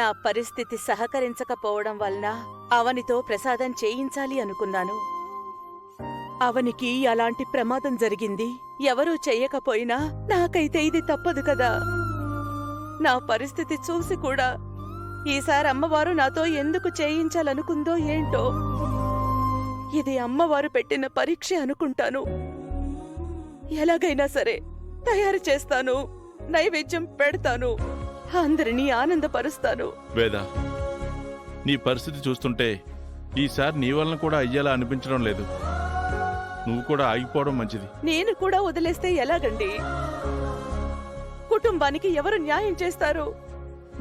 నా పరిస్థితి సహకరించకపోవడం వలన అవనితో ప్రసాదం చేయించాలి అనుకున్నాను. అవనికి అలాంటి ప్రమాదం జరిగింది. ఎవరూ చెయ్యకపోయినా నాకైతే ఇది తప్పదు కదా. నా పరిస్థితి చూసి కూడా ఈసారి అమ్మవారు నాతో ఎందుకు చేయించాలనుకుందో ఏంటో. ఇది అమ్మవారు పెట్టిన పరీక్ష అనుకుంటాను. ఎలాగైనా సరే తయారు చేస్తాను, నైవేద్యం పెడతాను, అందరినీ ఆనందపరుస్తాను. వేద, నీ పరిస్థితి చూస్తుంటే ఈసారి నీ వలన కూడా అయ్యేలా అనిపించడం లేదు. నువ్వు కూడా ఆగిపోవడం మంచిది. నేను కూడా వదిలేస్తే ఎలాగండి? కుటుంబానికి ఎవరు న్యాయం చేస్తారు?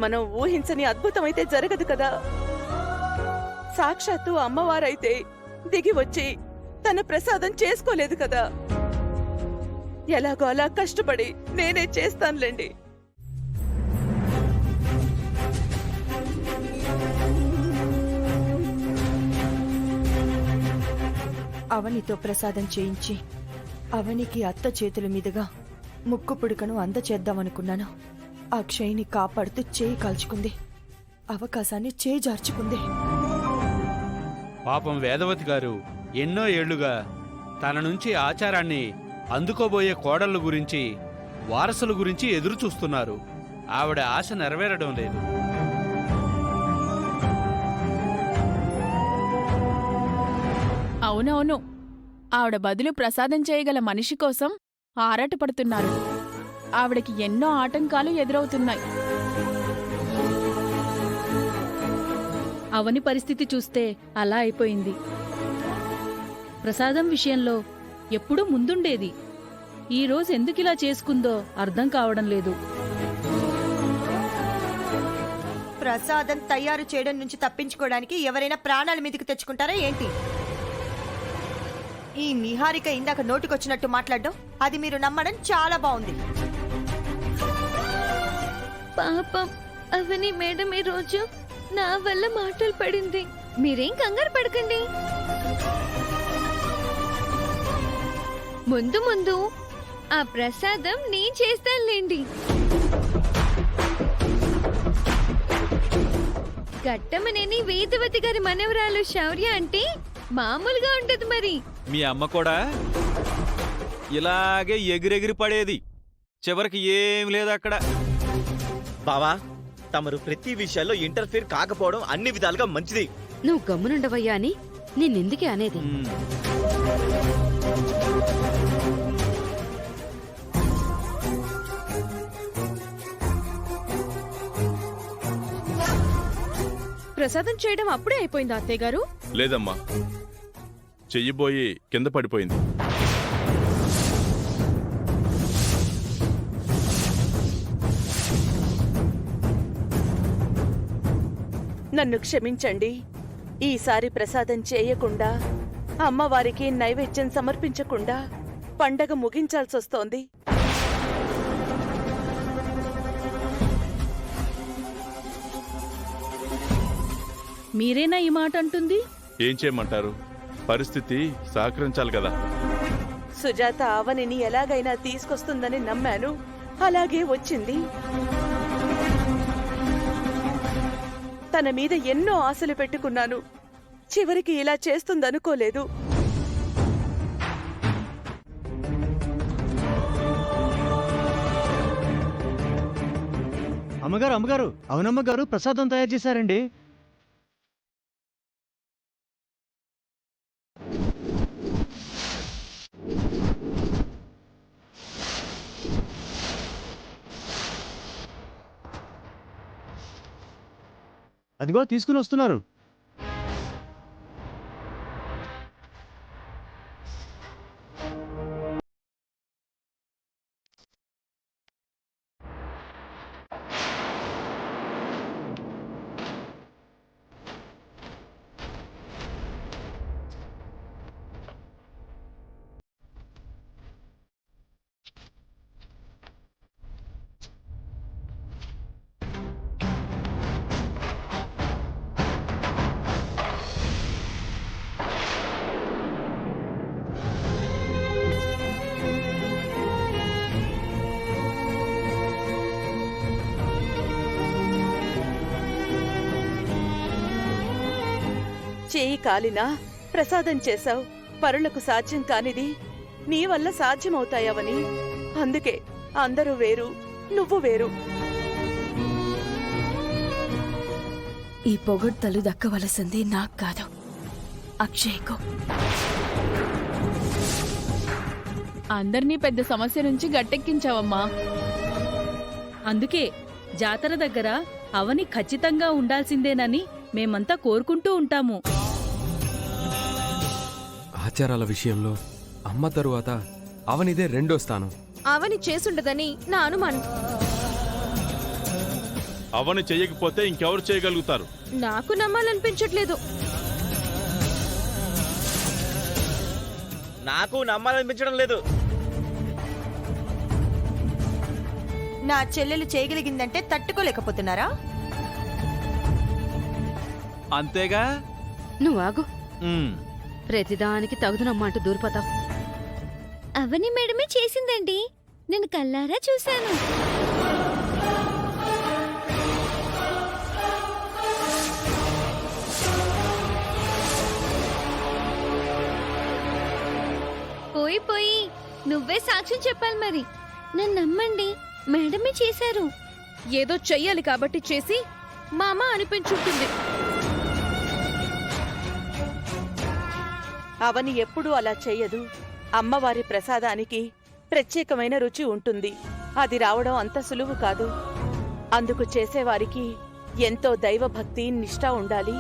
మనం ఊహించని అద్భుతమైతే జరగదు కదా. సాక్షాత్తు అమ్మవారైతే దిగి వచ్చి తన ప్రసాదం చేసుకోలేదు కదా. ఎలాగో అలా కష్టపడి నేనే చేస్తానులేండి. అవనితో ప్రసాదం చేయించి అవనికి అత్త చేతుల మీదుగా ముక్కు పుడకను అందచేద్దామనుకున్నాను. ఆ క్షయిని కాపాడుతూ చేయి కాల్చుకుంది, అవకాశాన్ని చేజార్చుకుంది. పాపం వేదవతి గారు ఎన్నో ఏళ్లుగా తన నుంచి ఆచారాన్ని అందుకోబోయే కోడళ్ల గురించి, వారసుల గురించి ఎదురు చూస్తున్నారు. ఆవిడ ఆశ నెరవేరడం లేదు. అవునవును, ఆవిడ బదులు ప్రసాదం చేయగల మనిషి కోసం ఆరాటపడుతున్నారు. ఆవిడకి ఎన్నో ఆటంకాలు ఎదురవుతున్నాయి. అవని పరిస్థితి చూస్తే అలా అయిపోయింది. ప్రసాదం విషయంలో ఎప్పుడూ ముందుండేది. ఈరోజు ఎందుకిలా చేసుకుందో అర్థం కావడం లేదు. ప్రసాదం తయారు చేయడం నుంచి తప్పించుకోవడానికి ఎవరైనా ప్రాణాల మీదకి తెచ్చుకుంటారా ఏంటి? ఈ నిహారిక ఇందాక నోటికొచ్చినట్టు మాట్లాడడం, అది మీరు నమ్మడం చాలా బాగుంది. పాపం అవని మేడం ఈ రోజు నా వల్ల మాటలు పడింది. మీరేం కంగారు పడకండి. ముందు ముందు ఆ ప్రసాదం నేను చేస్తానులేండి. ఘట్టమనేని వేదవతి గారి మనవరాలు శౌర్య అంటే మామూలుగా ఉంటది మరి. మీ అమ్మ కూడా ఇలాగే ఎగిరెగిరి పడేది. చివరికి ఏం లేదు అక్కడ. బావా, తమరు ప్రతి విషయాల్లో ఇంటర్ఫియర్ కాకపోవడం అన్ని విధాలుగా మంచిది. నువ్వు గమ్మునుండవయ్యా అని నిన్నెందుకే అనేది. ప్రసాదం చేయడం అప్పుడే అయిపోయిందా అత్తయ్య గారు? లేదమ్మా, చెయ్యిబోయి కింద పడిపోయింది. నన్ను క్షమించండి. ఈసారి ప్రసాదం చేయకుండా, అమ్మవారికి నైవేద్యం సమర్పించకుండా పండగ ముగించాల్సొస్తోంది. మీరేనా ఈ మాట అంటుంది? ఏం చేయమంటారు? పరిస్థితి సహకరించాలి కదా. సుజాత అవనిని ఎలాగైనా తీసుకొస్తుందని నమ్మాను, అలాగే వచ్చింది. తన మీద ఎన్నో ఆశలు పెట్టుకున్నాను. చివరికి ఇలా చేస్తుందనుకోలేదు. అమ్మగారు, అవునమ్మగారు, ప్రసాదం తయారు చేశారండి. అదిగో తీసుకుని వస్తున్నారు. చేయి కాలినా ప్రసాదం చేశావు. పరులకు సాధ్యం కానిది నీ వల్ల సాధ్యమవుతాయవని. అందుకే అందరూ వేరు, నువ్వు వేరు. ఈ పొగడ్తలు దక్కవలసింది నాకు కాదు, అక్షయ్కు. అందర్నీ పెద్ద సమస్య నుంచి గట్టెక్కించావమ్మా. అందుకే జాతర దగ్గర అవని ఖచ్చితంగా ఉండాల్సిందేనని మేమంతా కోరుకుంటూ ఉంటాము. ఆచారాల విషయంలో అమ్మ తరువాత అవనిదే రెండో స్థానం. అవని చేసుండదని నా అనుమానం. అవని చెయ్యకపోతే ఇంకెవరు చేయగలుగుతారు? నాకు నమ్మాలనిపించట్లేదు. నాకు నమ్మాలనిపించడం లేదు. నా చెల్లెలు చేయగలిగిందంటే తట్టుకోలేకపోతున్నారా? అంతేగా. నువ్వు ఆగు. ప్రతిదానికి తగుదనమ్మా అంటూ దూరిపోతావు. అవని మేడమే చేసిందండి, నేను కల్లారా చూశాను. పోయి నువ్వే సాక్ష్యం చెప్పాలి. మరి నన్ను నమ్మండి, మేడమే చేశారు. ఏదో చెయ్యాలి కాబట్టి చేసి మా అమ్మ అనిపించుంటుంది. అవని ఎప్పుడూ అలా చెయ్యదు. అమ్మవారి ప్రసాదానికి ప్రత్యేకమైన రుచి ఉంటుంది. అది రావడం అంత సులువు కాదు. అందుకు చేసేవారికి ఎంతో దైవభక్తి, నిష్ఠ ఉండాలి.